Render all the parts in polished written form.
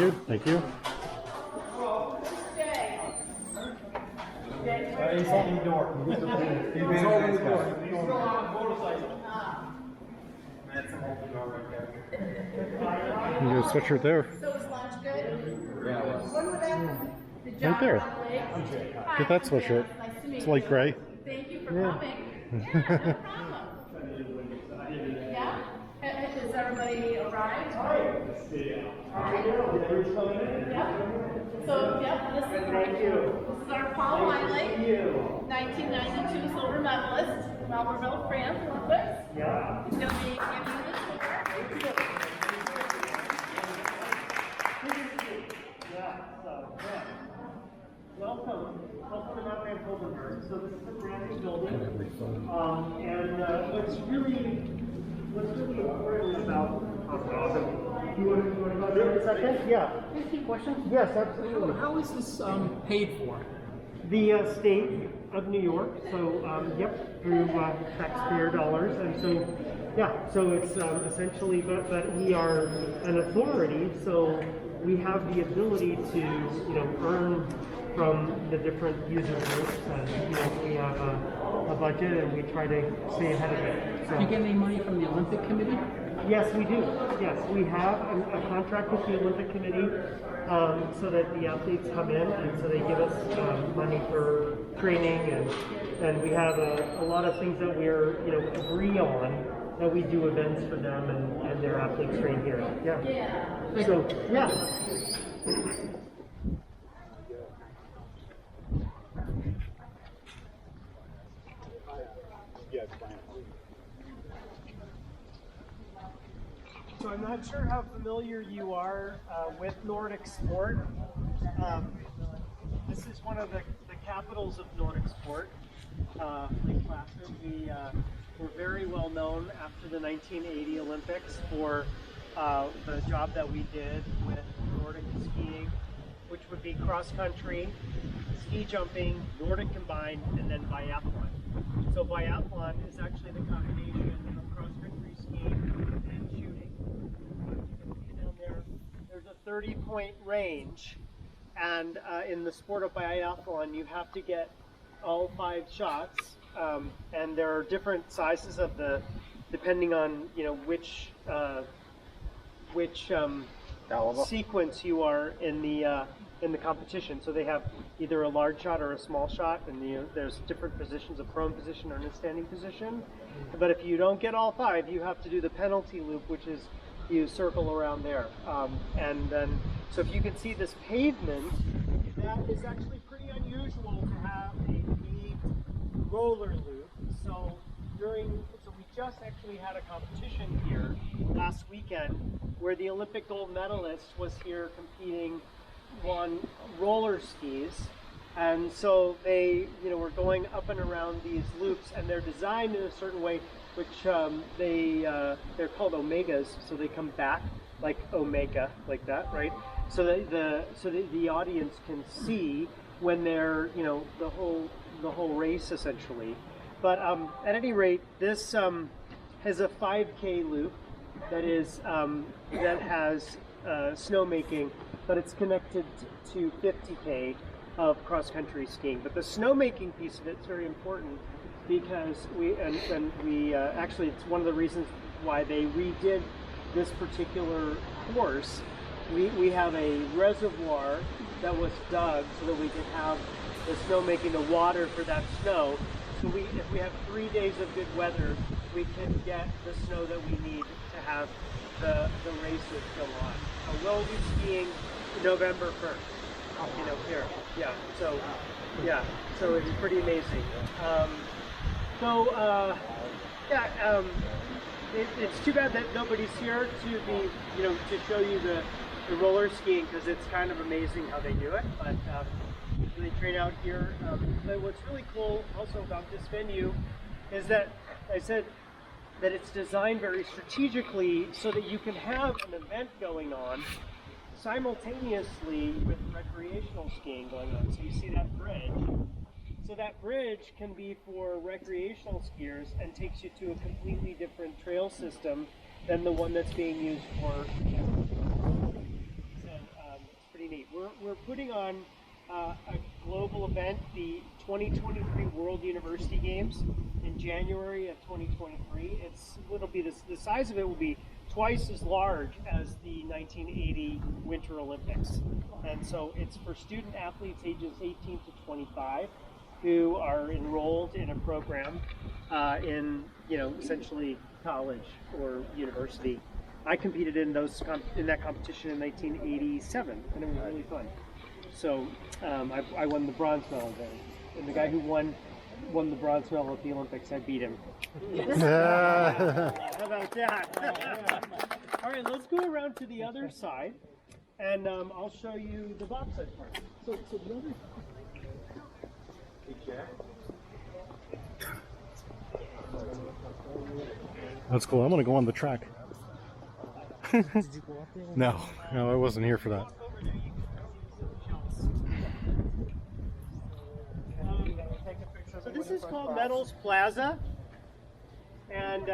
you. Thank you. He's holding the door. He's holding the door. He's still on a motorcycle. That's him holding the door right there. You got a sweatshirt there. So was lunch good? Yeah, it was. When was that? The job Right there. on the lake? Hi, Get that I'm sweatshirt. Jess. Nice to meet It's you. light gray. Thank you for Yeah. coming. Yeah, no problem. Yeah? Has everybody arrived? Yeah. So, yeah, this is our Paul Wiley, 1992 silver medalist, Albertville, France, Olympics. Yeah. He's going to be giving you the tour. Welcome to Hoevenberg. So this is a brand new building, and what's really important about. Awesome. You want to go for a second? Yeah. Questions? Yes, absolutely. How is this paid for? The state of New York, so yep, through taxpayer dollars, and so yeah, so it's essentially, but we are an authority, so we have the ability to earn from the different user groups, and we have a budget, and we try to stay ahead of it. So, Do you get any money from the Olympic Committee? yes, we do. Yes, we have a contract with the Olympic Committee, so that the athletes come in, and so they give us money for training, and we have a lot of things that we're agree on, that we do events for them, and their athletes train here. Yeah. So yeah. So I'm not sure how familiar you are with Nordic sport. This is one of the capitals of Nordic sport, Lake Placid. We were very well known after the 1980 Olympics for the job that we did with Nordic skiing, which would be cross country, ski jumping, Nordic combined, and then biathlon. So biathlon is actually the combination of cross country skiing and shooting. Down there's a 30-point range, and in the sport of biathlon, you have to get all 5 shots, and there are different sizes of depending on which sequence you are in the competition. So they have either a large shot or a small shot, and there's different positions: a prone position or a standing position. But if you don't get all 5, you have to do the penalty loop, which is you circle around there. And then, so if you can see this pavement, that is actually pretty unusual to have a paved roller loop. So we just actually had a competition here last weekend where the Olympic gold medalist was here competing on roller skis. And so they, were going up and around these loops, and they're designed in a certain way, which they're called omegas. So they come back like omega, like that, right? So that the audience can see when they're, the whole race essentially. But at any rate, this has a 5K loop that has snowmaking, but it's connected to 50K of cross-country skiing. But the snowmaking piece of it is very important because actually it's one of the reasons why they redid this particular course. We have a reservoir that was dug so that we could have the snowmaking, the water for that snow. So if we have 3 days of good weather, we can get the snow that we need to have the races go on. We'll be skiing November 1st, here. Yeah, so it's pretty amazing. It's too bad that nobody's here to be, to show you the roller skiing, because it's kind of amazing how they do it. But they train out here. But what's really cool also about this venue is that I said that it's designed very strategically so that you can have an event going on simultaneously with recreational skiing going on. So you see that bridge. So that bridge can be for recreational skiers and takes you to a completely different trail system than the one that's being used for. So pretty neat. We're putting on a global event, the 2023 World University Games in January of 2023. It'll be the size of it will be twice as large as the 1980 Winter Olympics, and so it's for student athletes ages 18 to 25 who are enrolled in a program in essentially college or university. I competed in that competition in 1987, and it was really fun. So I won the bronze medal there, and the guy who won the bronze medal at the Olympics, I beat him. How about that? All right, let's go around to the other side, and I'll show you the bobsled part. So the other. That's cool. I'm gonna go on the track. No, I wasn't here for that. So this is called Metals Plaza, and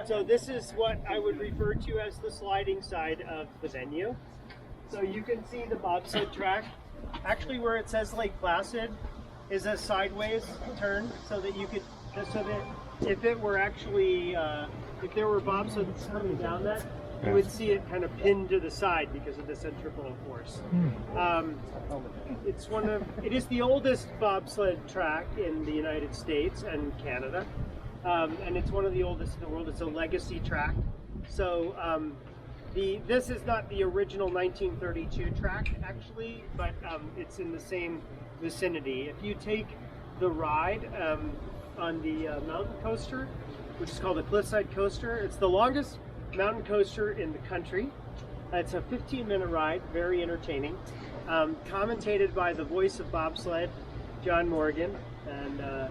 so this is what I would refer to as the sliding side of the venue. So you can see the bobsled track. Actually, where it says Lake Placid is a sideways turn, so that if it were actually if there were bobsleds coming down that, you would see it kind of pinned to the side because of the centrifugal force. It is the oldest bobsled track in the United States and Canada, and it's one of the oldest in the world. It's a legacy track. So this is not the original 1932 track actually, but it's in the same vicinity. If you take the ride on the mountain coaster, which is called the Cliffside Coaster, it's the longest mountain coaster in the country. It's a 15-minute ride, very entertaining, commentated by the voice of bobsled, John Morgan, and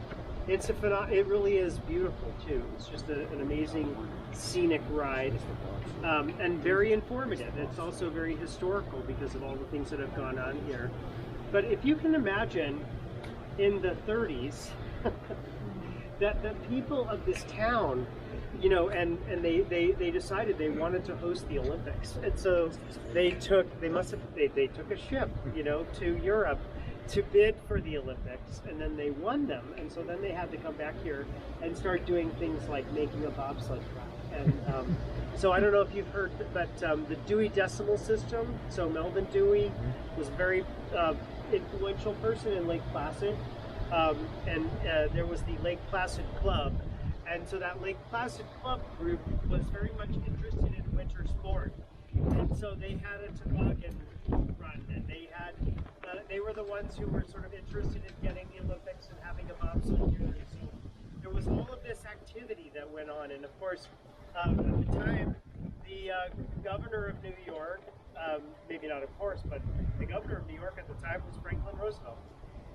it really is beautiful too. It's just an amazing scenic ride, and very informative. It's also very historical because of all the things that have gone on here. But if you can imagine in the 30s that the people of this town, and they decided they wanted to host the Olympics, and so they took a ship, to Europe to bid for the Olympics, and then they won them, and so then they had to come back here and start doing things like making a bobsled track. And so I don't know if you've heard, but the Dewey Decimal System. So Melvin Dewey was a very influential person in Lake Placid, and there was the Lake Placid Club. And so that Lake Placid Club group was very much interested in winter sport. And so they had a toboggan run, and they were the ones who were sort of interested in getting the Olympics and having a bobsled here. So there was all of this activity that went on. And of course, at the time, the governor of New York, maybe not of course, but the governor of New York at the time was Franklin Roosevelt.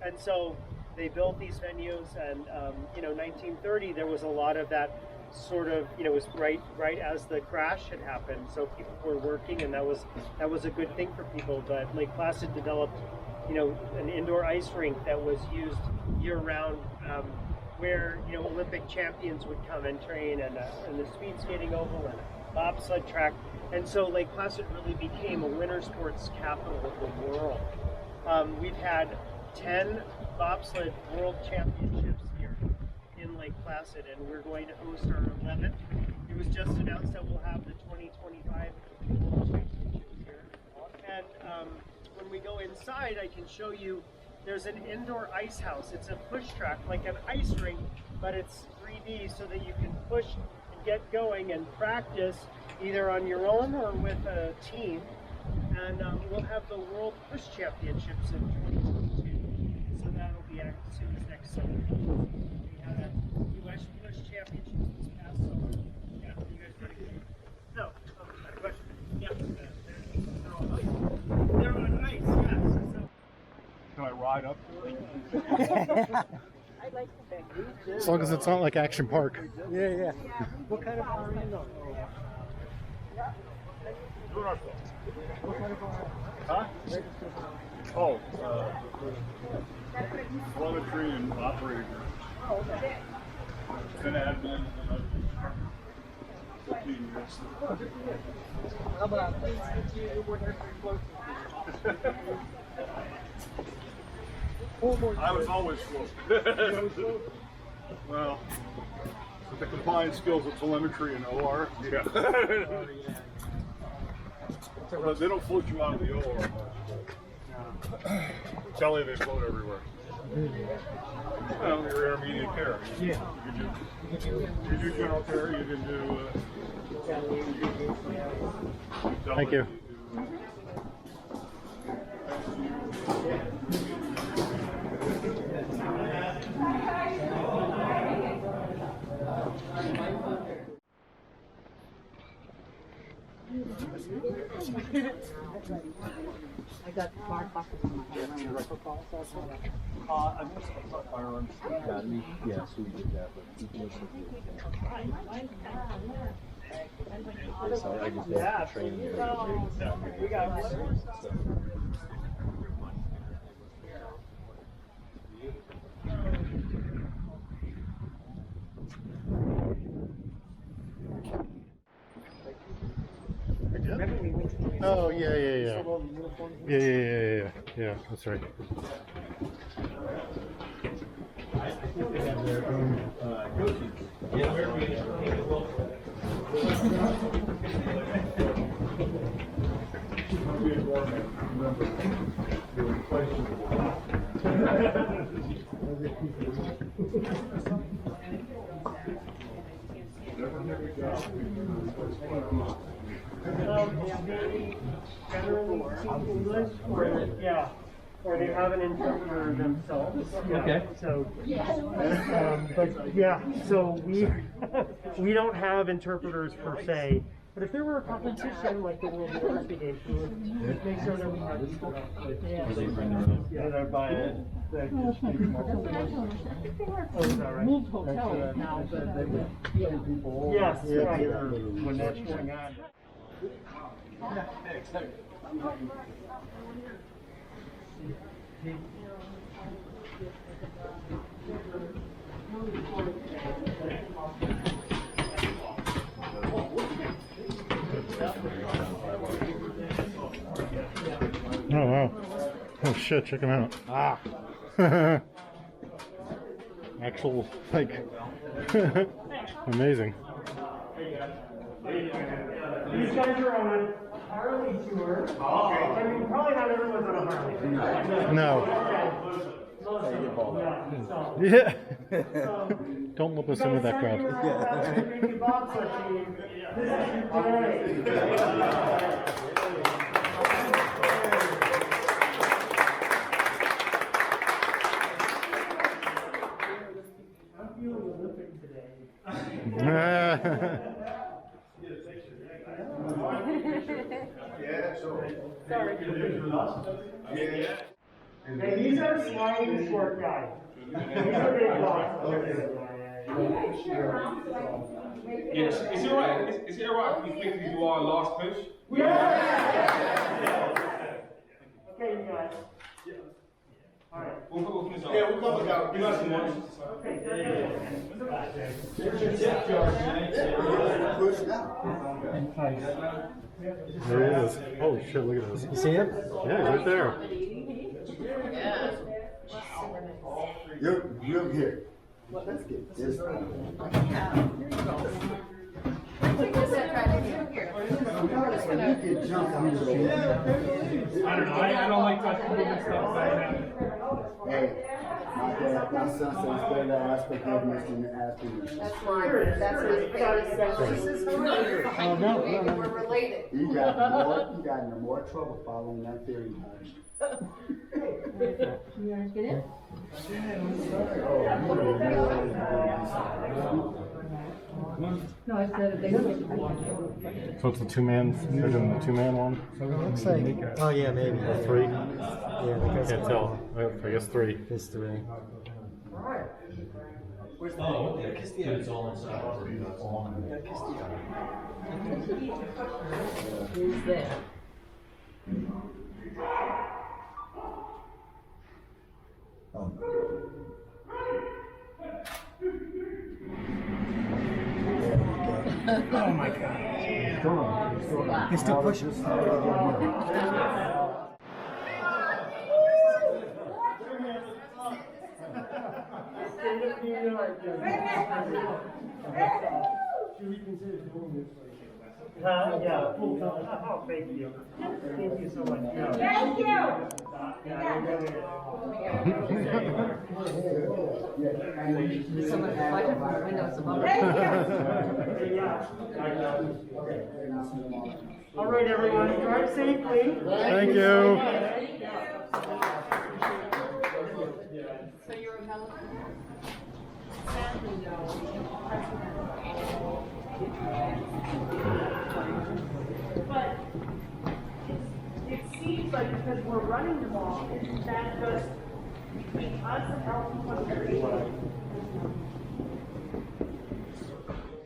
And so they built these venues, and 1930 there was a lot of that sort of, it was right as the crash had happened, so people were working, and that was a good thing for people. But Lake Placid developed an indoor ice rink that was used year round, where Olympic champions would come and train, and the speed skating oval and a bobsled track. And so Lake Placid really became a winter sports capital of the world. We've had 10 bobsled world championships here in Lake Placid, and we're going to host our 11th. It was just announced that we'll have the 2025 world championships here. And when we go inside, I can show you there's an indoor ice house. It's a push track, like an ice rink, but it's 3D so that you can push and get going and practice either on your own or with a team. And we'll have the World Push Championships in 2022. So that'll be as soon as next summer. We had a U.S. Push Championships this past summer. Yeah, you guys ready? No. Oh, got a question? Yeah. They're on ice. They're on ice, yes. So. Can I ride up to it? As long as it's not like Action Park. Yeah. What kind of car are you on? What kind of Huh? Oh, telemetry and operator. Oh, okay. Been admin 15 years. How about you were there pretty close? I was always slow. Well, with the compliance skills of telemetry and OR, yeah. But they don't float you out of the OR much. Tell you they float everywhere. Well, you're intermediate care. You do general care, you can do. Thank you. I got bar buckets on my hand. I'm just about firearms. Yeah, so we did that, but so I just Yeah, training we got Oh yeah. Yeah. That's right. Or they have an interpreter themselves. Okay. So, but yeah, so we don't have interpreters per se. But if there were a competition like the World University Games, we would make sure that we had people that are by it. That just speak multiple languages. Oh, is that right? Moved hotel now, but Yes, right. When that's going on. Oh wow. Oh shit, check him out. Ah. Actual, like, amazing. These guys are on a Harley tour. I mean, probably not everyone's on a Harley. No. Yeah. Yeah. Don't lump us in with that crowd. I'm feeling Olympic today. Hey, these are sliding short guys. These are big guys. Yes. Is it alright? Is it alright if we quickly do our last push? Yeah. Okay, you guys. All right. We'll finish off. Yeah, we'll come back. Give us some more. Okay. There he is. Oh shit, look at this. You see him? Yeah, he's right there. You're here. Well, let's get this. I don't know. I don't like touching moving stuff like that. Hey, my son says it's better to ask forgiveness than to ask permission. That's mine. That's his baby. This is her. Oh, no. We're related. You got in more trouble following that theory, Hodge. You guys get it? No, I said they don't. So it's a two-man, they're doing the two-man one? So it looks like, oh yeah, maybe. Three? Yeah, I I can't tell. I guess three. It's three. Who's there? Oh my god. He's still pushing. Yeah. Oh, thank you. Thank you so much. Thank you. Someone budget for the windows above. All right, everyone, drive safely. Thank you. So you're a melon? But it seems like because we're running them all, isn't that just because of health and